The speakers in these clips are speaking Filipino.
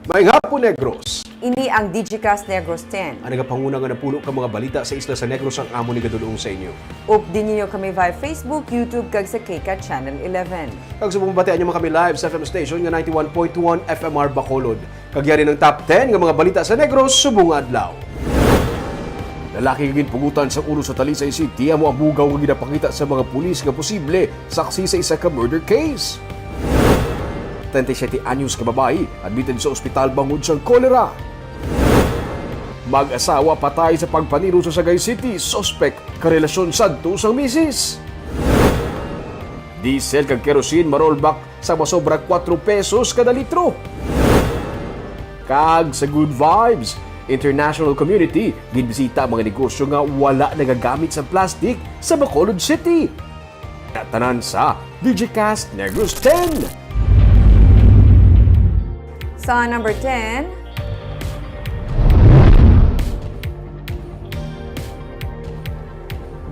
Maayong hapon, Negros. Ini ang Digicast Negros 10. Ang nagapanguna nga napulo ka mga balita sa isla sa Negros ang amo ni kadulong sa inyo. Updin niyo kami via Facebook, YouTube, kag sa KCAT Channel 11. Kag sa bumabatian nyo kami live sa FM station nga 91.1 FMR Bacolod. Kagyari ng top 10 nga mga balita sa Negros subong adlaw. Lalaki nga ginpugutan sa ulo sa Talisay City amo ang bugaw nga ginapakita sa mga pulis nga posible saksi sa isa ka murder case. 37 anyos ka babae admitted sa ospital bangod sa kolera. Mag-asawa patay sa pagpaniro sa Sagay City, suspect karelasyon sadto sa misis. Diesel kag kerosene marollback sa masobra 4 pesos kada litro. Kag sa Good Vibes, international community ginbisita ang mga negosyo nga wala nagagamit sa plastic sa Bacolod City. Tanan sa Digicast Negros 10. Sa number 10,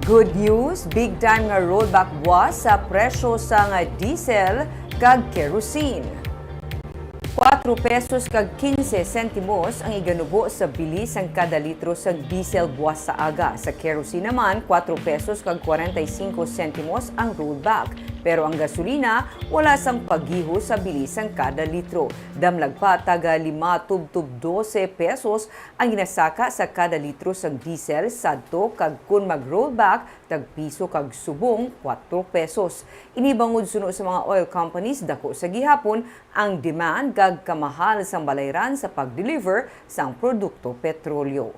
good news, big time nga rollback buwas sa presyo sa nga diesel kag kerosene. 4 pesos kag 15 sentimos ang iganubo sa bilis ang kada litro sa diesel buwas sa aga. Sa kerosene naman, 4 pesos kag 45 sentimos ang rollback. Pero ang gasolina, wala sang paggiho sa bilis ang kada litro. Damlag pa, taga 5 tubtub 12 pesos ang ginasaka sa kada litro sa diesel sadto kag kun mag-rollback, tag piso kag subong 4 pesos. Inibangod suno sa mga oil companies, dako sa gihapon ang demand kag kamahal sang balayran sa pag-deliver sang produkto petrolyo.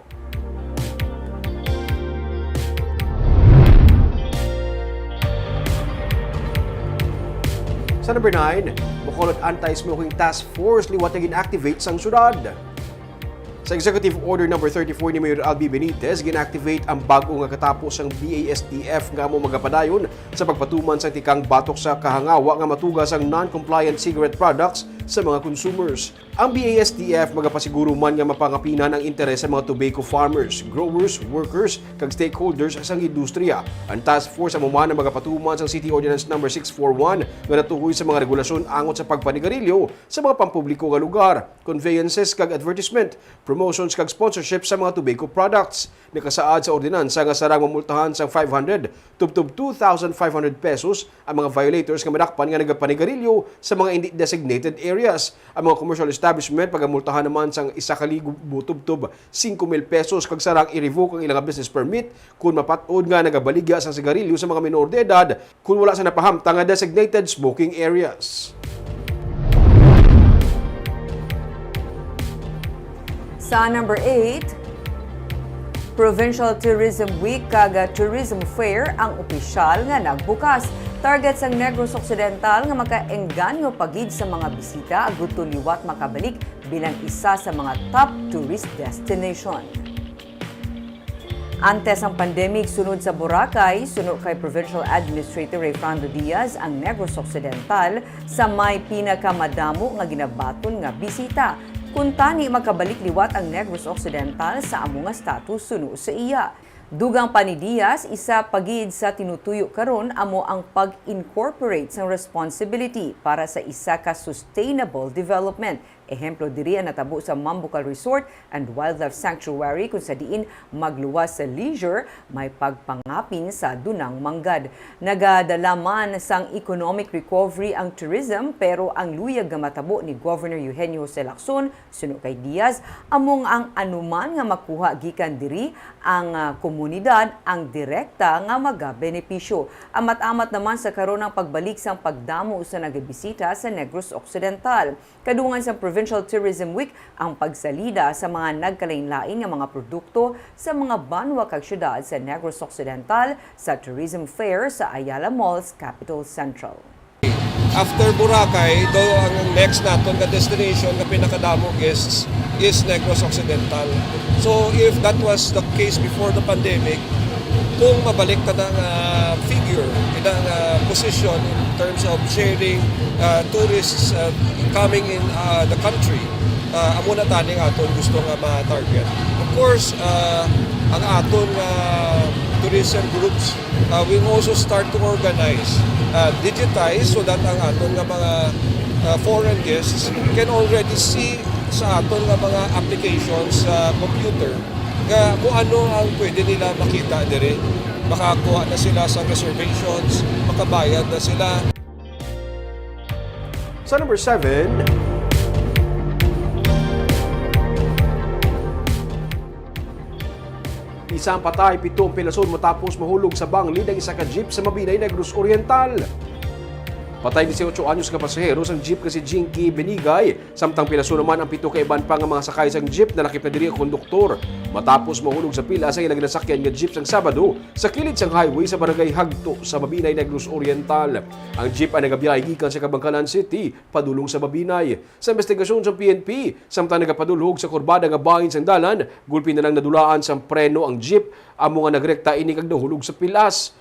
Sa number 9, Bacolod Anti-Smoking Task Force liwat na gin-activate sang syudad. Sa Executive Order No. 34 ni Mayor Albi Benitez, gin-activate ang bago nga katapos ang BASTF nga mo magapadayon sa pagpatuman sa tikang batok sa kahangawa nga matugas ang non-compliant cigarette products sa mga consumers. Ang BASTF magapasiguro man nga mapangapinan ang interes sa mga tobacco farmers, growers, workers, kag stakeholders sa industriya. Ang task force amumana magapatuman sa City Ordinance No. 641 nga natuhoy sa mga regulasyon angot sa pagpanigarilyo sa mga pampubliko nga lugar, conveyances kag advertisement, promotions kag sponsorship sa mga tobacco products. Nakasaad sa ordinansa nga sarang mamultahan sa 500 tubtub 2,500 pesos ang mga violators nga madakpan nga nagapanigarilyo sa mga hindi designated areas. Ang mga commercial establishment pagamultahan naman sang 1,000 tubtub 5,000 pesos kag sarang i-revoke ang ilang business permit kung mapatod nga nagabaligya sa sigarilyo sa mga minor de edad kung wala sa napahamta nga designated smoking areas. Sa number 8, Provincial Tourism Week kag Tourism Fair ang opisyal nga nagbukas. Target sang Negros Occidental nga makaengganyo pagid sa mga bisita agud liwat makabalik bilang isa sa mga top tourist destination. Antes ang pandemic, sunod sa Boracay, sunod kay Provincial Administrator Rayfrando Diaz ang Negros Occidental sa may pinakamadamo nga ginabaton nga bisita. Kung tani makabalik liwat ang Negros Occidental sa amo nga status suno sa iya. Dugang pa ni Diaz, isa pagid sa tinutuyo karon amo ang pag-incorporate sang responsibility para sa isa ka sustainable development. Ehemplo diri ang natabo sa Mambucal Resort and Wildlife Sanctuary kung sa diin magluwas sa leisure, may pagpangapin sa Dunang Manggad. Nagadala man sang economic recovery ang tourism pero ang luyag nga matabo ni Governor Eugenio Jose Lacson suno kay Diaz among ang anuman nga makuha gikan diri ang komunidad ang direkta nga magabenepisyo. Amat-amat naman sa karon ang pagbalik sang pagdamo sa nagabisita sa Negros Occidental. Kadungan sa Provincial Tourism Week ang pagsalida sa mga nagkalain-lain nga mga produkto sa mga banwa kag syudad sa Negros Occidental sa Tourism Fair sa Ayala Malls, Capital Central. After Boracay, do ang next naton nga destination nga pinakadamo guests is Negros Occidental. So if that was the case before the pandemic, kung mabalik ta ng figure, ng position in terms of sharing tourists coming in the country, amo na taning aton gusto nga ma-target. Of course, ang aton tourism groups will also start to organize, digitize so that ang aton nga mga foreign guests can already see sa aton nga mga applications sa computer nga kung ano ang pwede nila makita dire. Makakuha na sila sa reservations, makabayad na sila. Sa number 7, isang patay, 7 ang pilason matapos mahulog sa banglid ang isa ka jeep sa Mabinay, Negros Oriental. Patay 18 anyos ka pasahero sang jeep kasi Jinky Benigay. Samtang pilaso naman ang 7 ka iban pa nga mga sakay sang jeep na lakip na diri ang konduktor. Matapos mahulog sa pila sa ilang nasakyan nga jeep sang Sabado sa kilid sang highway sa barangay Hagto sa Mabinay, Negros Oriental. Ang jeep ay nagabiyahe gikan sa Kabangkalan City padulong sa Mabinay. Sa investigasyon sa PNP, samtang nagapadulhog sa kurbada nga bahin sang dalan, gulpi na lang nadulaan sang preno ang jeep amo nga nagrekta ini kag nahulog sa pilas.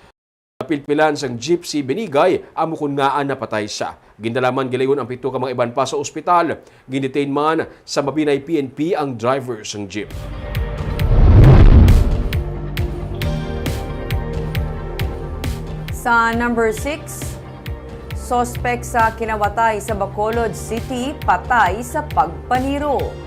Napilpilan sang jeep si Benigay, amo kun ngaan napatay siya. Gindalaman gilayon ang 7 ka mga iban pa sa ospital. Ginetain man sa Mabinay PNP ang driver sang jeep. Sa number 6, suspect sa kinawatay sa Bacolod City, patay sa pagpaniro.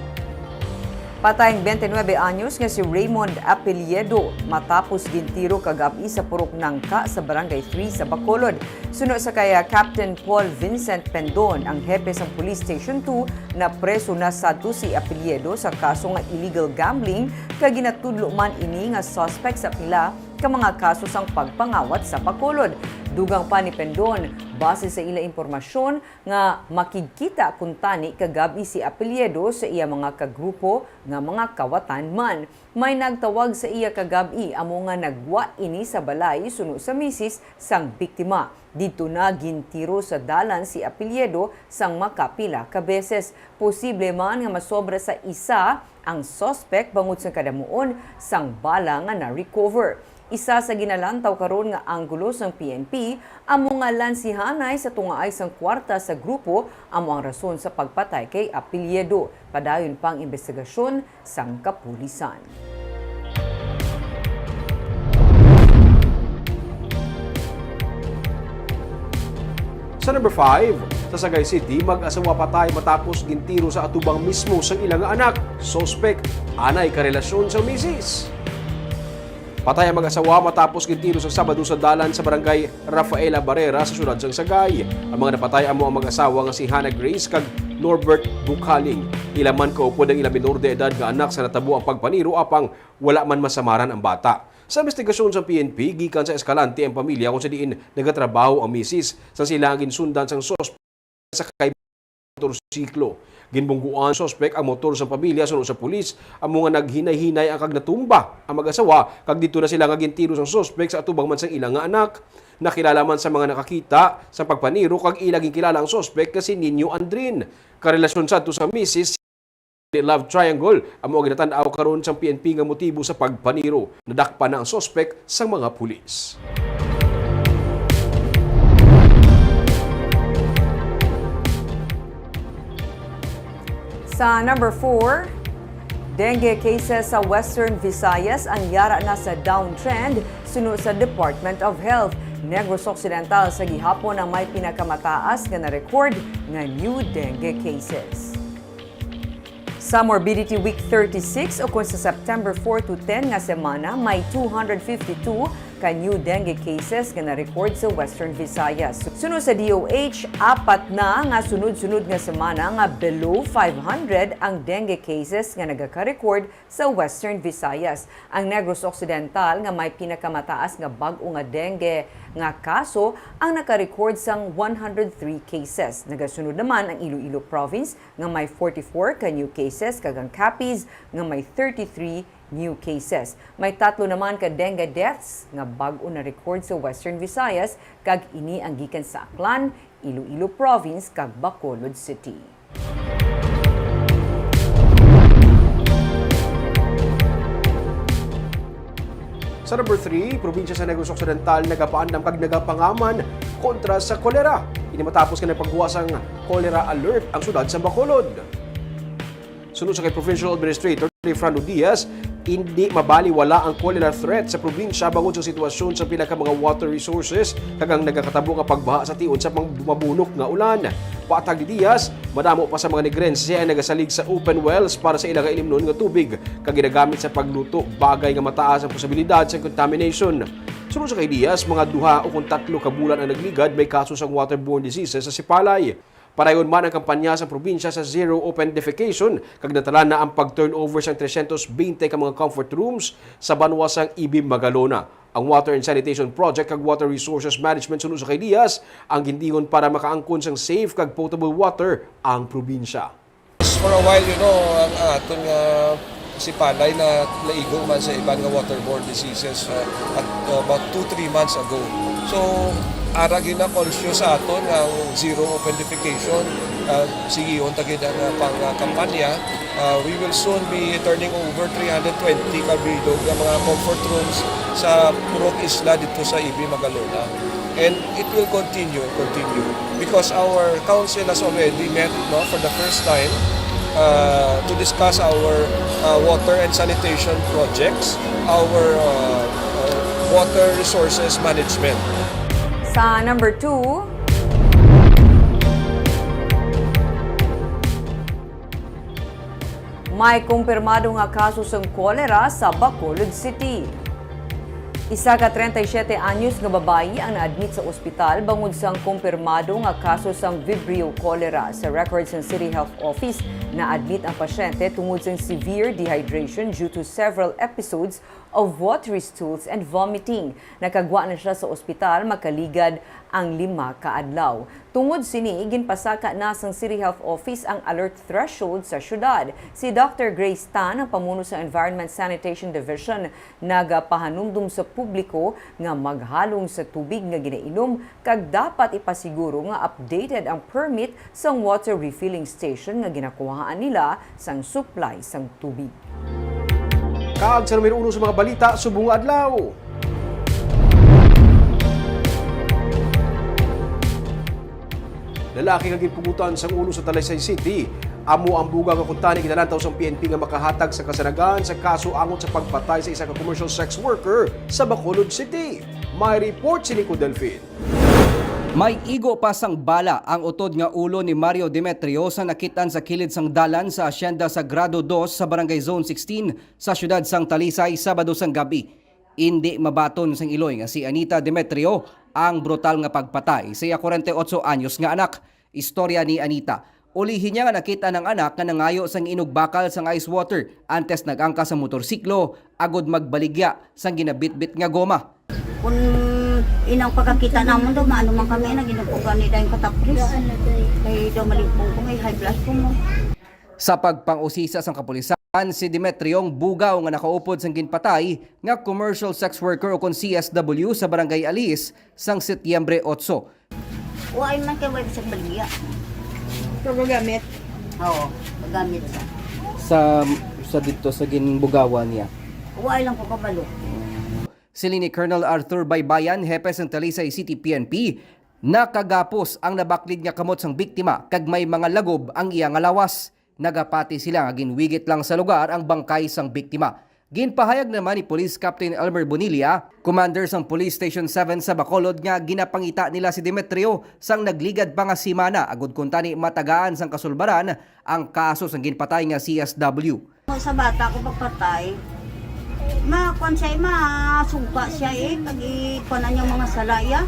Patay ang 29 anyos nga si Raymond Apeliedo matapos gintiro kagabi sa Purok Nangka sa Barangay 3 sa Bacolod. Suno sa kaya Captain Paul Vincent Pendon, ang hepe sa Police Station 2 na preso na sadto si Apeliedo sa kaso nga illegal gambling kag ginatudlo man ini nga suspect sa pila ka mga kaso sang pagpangawat sa Bacolod. Dugang pa ni Pendon, base sa ila impormasyon nga makikita kung tani kagabi si Apeliedo sa iya mga kagrupo nga mga kawatan man. May nagtawag sa iya kagabi amo nga nagwa ini sa balay suno sa misis sang biktima. Dito na gintiro sa dalan si Apeliedo sang makapila ka beses. Posible man nga masobra sa isa ang suspect bangod sa kadamuon sang bala nga na-recover. Isa sa ginalantaw karon nga anggulo sang PNP amo nga lansihanay sa tungaay sang kwarta sa grupo amo ang rason sa pagpatay kay Apeliedo. Padayon pang investigasyon sang kapulisan. Sa number 5, sa Sagay City, mag-asawa patay matapos gintiro sa atubang mismo sang ilang anak. Suspect, anay karelasyon sa misis. Patay ang mag-asawa matapos gintiro sa Sabado sa dalan sa barangay Rafaela Barrera sa syudad sang Sagay. Ang mga napatay amo ang mag-asawa nga si Hannah Grace kag Norbert Bukaling. Ilaman kaupod ang ilang minor de edad nga anak sa natabo ang pagpaniro apang wala man masamaran ang bata. Sa investigasyon sa PNP, gikan sa Escalante ang pamilya kung sa diin nagatrabaho ang misis sa sila ang ginsundan sang suspect sa kay motorsiklo. Ginbungguan suspect ang motor sa pamilya sunod sa pulis ang mga naghinay-hinay ang kag natumba ang mag-asawa kag dito na sila nga gintiro sang suspect sa atubang man sang ilang nga anak. Nakilala man sa mga nakakita sa pagpaniro kag ilaging kilala ang suspect kasi Nino Andrin. Karelasyon sadto sa misis love triangle amo ginatan-aw karon sa PNP nga motibo sa pagpaniro. Nadakpa na ang suspect sa mga pulis. Sa number 4, dengue cases sa Western Visayas ang yara na sa downtrend sunod sa Department of Health. Negros Occidental sa gihapon ang may pinakamataas nga na-record nga new dengue cases. Sa Morbidity Week 36 o kung sa September 4 to 10 nga semana, may 252 ka new dengue cases nga na-record sa Western Visayas. Sunod sa DOH, 4 na nga sunod-sunod nga semana nga below 500 ang dengue cases nga nagaka-record sa Western Visayas. Ang Negros Occidental nga may pinakamataas nga bag-o nga dengue nga kaso ang naka-record sang 103 cases. Nagasunod naman ang Iloilo Province nga may 44 ka new cases kag ang Capiz nga may 33 new cases. May 3 naman ka dengue deaths nga bag-o na record sa Western Visayas kag ini ang gikan sa Aklan, Iloilo Province kag Bacolod City. Sa number 3, probinsya sa Negros Occidental nagapaandam kag nagapangaman kontra sa kolera. Ini matapos ka ng pagbuwasang cholera alert ang syudad sa Bacolod. Sunod sa kay Provincial Administrator Fernando Diaz, hindi mabaliwala ang cholera threat sa probinsya bangod sa sitwasyon sa pila ka mga water resources kag ang nagakatabo nga pagbaha sa tiyon sa mga mabunok nga ulan. patag ni Diaz, madamo pa sa mga negrense ang nagasalig sa open wells para sa ilang ilimnon nga tubig kag ginagamit sa pagluto, bagay nga mataas ang posibilidad sa contamination. Sunod sa kay Diaz, mga 2 o 3 ka bulan ang nagligad may kaso sa waterborne diseases sa Sipalay. Parayon man ang kampanya sa probinsya sa Zero Open Defecation kag natala na ang pag-turnover sa 320 ka mga comfort rooms sa banwasang Ibim, Magalona. Ang Water and Sanitation Project kag Water Resources Management sunod sa kay Diaz ang gintingon para makaangkon sang safe kag potable water ang probinsya. For a while, ang aton nga Sipalay na laigo man sa ibang nga waterborne diseases at about 2-3 months ago. So, ara gina-conscious sa aton ang zero open defecation. Sige, yung tagid ang pang-kampanya. We will soon be turning over 320 kabilog ng mga comfort rooms sa Purok Isla dito sa Ibi, Magalona. And it will continue because our council has already met for the first time to discuss our water and sanitation projects, our water resources management. Sa number 2, may kumpirmado nga kaso ng kolera sa Bacolod City. Isa ka 37 anyos nga babayi ang na-admit sa ospital bangod sang kumpirmado nga kaso sang Vibrio cholera. Sa records ng City Health Office, na-admit ang pasyente tungod sang severe dehydration due to several episodes of watery stools and vomiting. Nakagwa na siya sa ospital makaligad ang 5 ka adlaw. Tungod sini, ginpasaka na sang City Health Office ang alert threshold sa syudad. Si Dr. Grace Tan, ang pamuno sa Environment Sanitation Division, nagapahanumdum sa publiko nga maghalong sa tubig nga ginainom kag dapat ipasiguro nga updated ang permit sang water refilling station nga ginakuhaan nila sang supply sang tubig. Kaag sa numero 1 sa mga balita, subong adlaw. Lalaki nga ginpugutan sang ulo sa Talisay City. Amo ang buga nga kuntani ginalantaw sa PNP nga makahatag sa kasanagan sa kaso angon sa pagpatay sa isa ka commercial sex worker sa Bacolod City. May report si Nico Delfin. May igo pa sang bala ang utod nga ulo ni Mario Demetrio sa nakitan sa kilid sang dalan sa Hacienda Sagrado 2 sa Barangay Zone 16 sa siyudad sang Talisay Sabado sang gabi. Hindi mabaton sang iloy nga si Anita Demetrio ang brutal nga pagpatay sa 48 anyos nga anak. Istorya ni Anita. Ulihin niya nga nakita ng anak nga nangayo sang inugbakal sang ice water antes nagangka sa motorsiklo agod magbaligya sang ginabitbit nga goma. Kung inang pagkakita namon do maano man kami na ginupugan ni dayon katapris kay do malipong ko may high blood ko mo. Sa pagpang-usisa sang kapulisan, si Demetriong bugaw nga nakaupod sang ginpatay nga commercial sex worker o kon CSW sa Barangay Alis sang Setyembre 8. Uay man kay web sa baligya. Pagagamit. Oo, pagamit Sa dito sa ginbugawan niya. Uay lang ko kabalo. Sili ni Colonel Arthur Baybayan, hepe ng Talisay City PNP, nakagapos ang nabaklid nga kamot sang biktima kag may mga lagob ang iya nga lawas. Nagapati sila nga ginwigit lang sa lugar ang bangkay sang biktima. Ginpahayag naman ni Police Captain Elmer Bonilla, commander sang Police Station 7 sa Bacolod nga ginapangita nila si Demetrio sang nagligad pa nga simana agud kuntani matagaan sang kasulbaran ang kaso sang ginpatay nga CSW. Sa bata ko pagpatay, makuan siya, masugpa siya pag ikuanan niya mga salaya.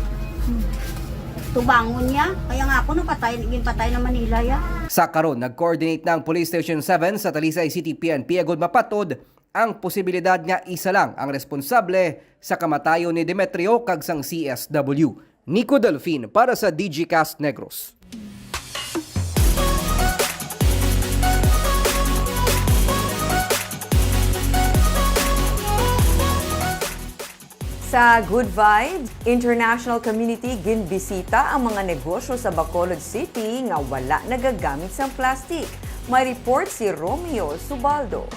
Tubangon niya, kaya nga ako ginpatay na Manila ya. Sa karon, nag-coordinate na ang Police Station 7 sa Talisay City PNP agud mapatod ang posibilidad nga isa lang ang responsable sa kamatayon ni Demetrio kag sang CSW. Nico Delfin para sa DGCast Negros. Sa Good Vibes, international community ginbisita ang mga negosyo sa Bacolod City nga wala nagagamit sa plastic. May report si Romeo Subaldo.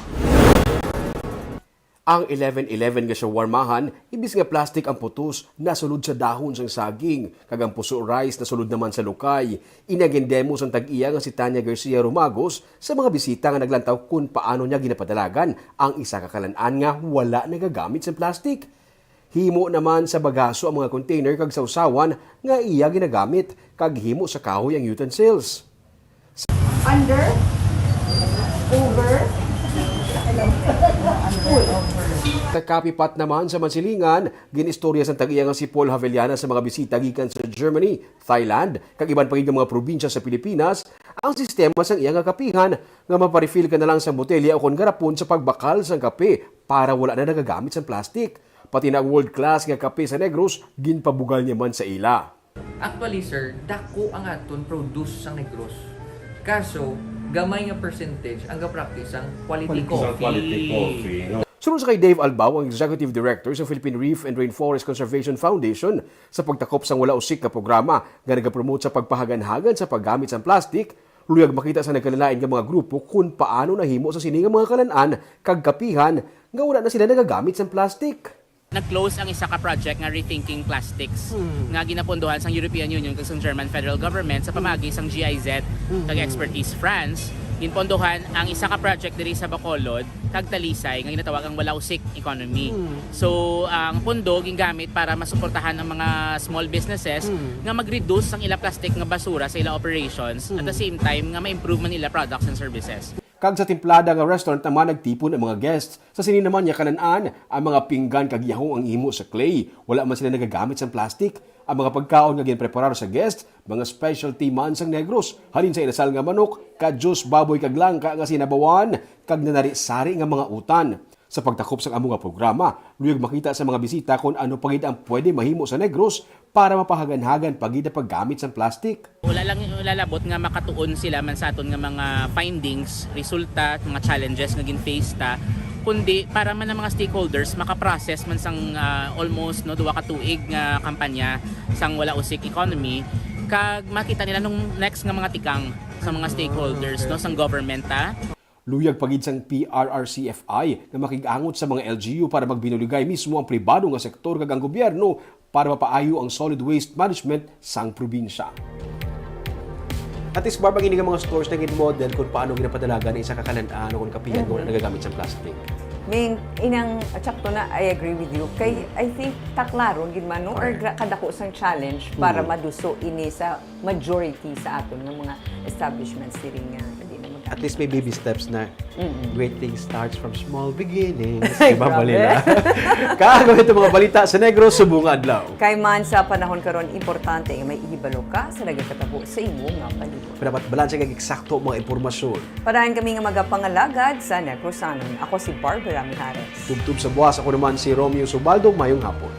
Ang 11-11 nga shawarmahan, ibis nga plastic ang putos nasulod sa dahon sang saging, kag ang puso rice nasulod naman sa lukay. Inagendemo sang tag-iya nga si Tanya Garcia Romagos sa mga bisita nga naglantaw kung paano niya ginapadalagan ang isa ka kalan-an nga wala nagagamit sa plastic. Himo naman sa bagaso ang mga container kag sausawan nga iya ginagamit kag himo sa kahoy ang utensils. Under, over, Sa kapipat naman sa Mansilingan, ginistorya sa tag-iya nga si Paul Havellana sa mga bisita gikan sa Germany, Thailand, kag iban pa nga mga probinsya sa Pilipinas, ang sistema sang iya nga kapihan nga maparefill ka na lang sa botelya o kon garapon sa pagbakal sang kape para wala na nagagamit sa plastic. Pati na ang world-class nga kape sa Negros, ginpabugal niya man sa ila. Actually, sir, dako ang aton produce sa Negros. Kaso, gamay nga percentage ang ga-practice ang quality coffee. Sunod sa kay Dave Albao, ang Executive Director sa Philippine Reef and Rainforest Conservation Foundation, sa pagtakop sang wala usik nga programa nga nagapromote sa pagpahagan-hagan sa paggamit sa plastic, luyag makita sa nagkalalain nga mga grupo kung paano nahimo sa sini nga mga kalan-an kag kapihan nga wala na sila nagagamit sa plastic. Nag-close ang isa ka project nga Rethinking Plastics nga ginapondohan sang European Union kag sang German Federal Government sa pamagi sang GIZ kag Expertise France. Ginpondohan ang isa ka project diri sa Bacolod kag Talisay nga ginatawag ang Walausik Economy. So ang pondo gingamit para masuportahan ang mga small businesses nga mag-reduce ang ila plastic nga basura sa ila operations at the same time nga ma-improve man ila products and services. Kag sa timplada nga restaurant naman nagtipon ang mga guests. Sa sini naman niya kanan-an ang mga pinggan kag yahong ang imo sa clay. Wala man sila nagagamit sa plastic. Ang mga pagkaon nga ginpreparar sa guests, mga specialty man sang Negros. Halin sa inasal nga manok, kadyos, baboy kag langka nga sinabawan, kag nanari-sari nga mga utan. Sa pagtakop sa amo nga programa, luyag makita sa mga bisita kung ano pagid ang pwede mahimo sa Negros para mapahagan-hagan pagid ang paggamit sa plastic. Wala lang lalabot nga makatuon sila man sa aton nga mga findings, resulta, mga challenges nga gin-face ta, kundi para man ang mga stakeholders makaprocess man sang almost no duwa ka tuig nga kampanya sang Wala Usik Economy kag makita nila nung next nga mga tikang sa mga stakeholders no sang government ta. Luyag pagid sang PRRCFI na makigangot sa mga LGU para magbinuligay mismo ang pribado nga sektor kag ang gobyerno para mapaayo ang solid waste management sang probinsya. At is barbang ini nga mga stores na model kung paano ginapadalagan isa kakalan-an o kung kapihan kung nagagamit sa plastic. Ming inang atsakto na I agree with you kay I think taklaron gid man no or kadako sang challenge para maduso ini sa majority sa aton nga mga establishments diri nga di na At least may baby steps na great things starts from small beginnings. Ay, Diba, grabe. Balila? Kaagawin itong mga balita sa Negros subong adlaw. Kay man sa panahon karon importante nga may ihibalo ka sa nagakatabo sa imo nga palibot. Dapat balanse kag eksakto mga impormasyon. Parahan kami nga magapangalagad sa Negrosanon. Ako si Barbara Mijares. Tubtub sa buwas, ako naman si Romeo Subaldo. Mayong hapon.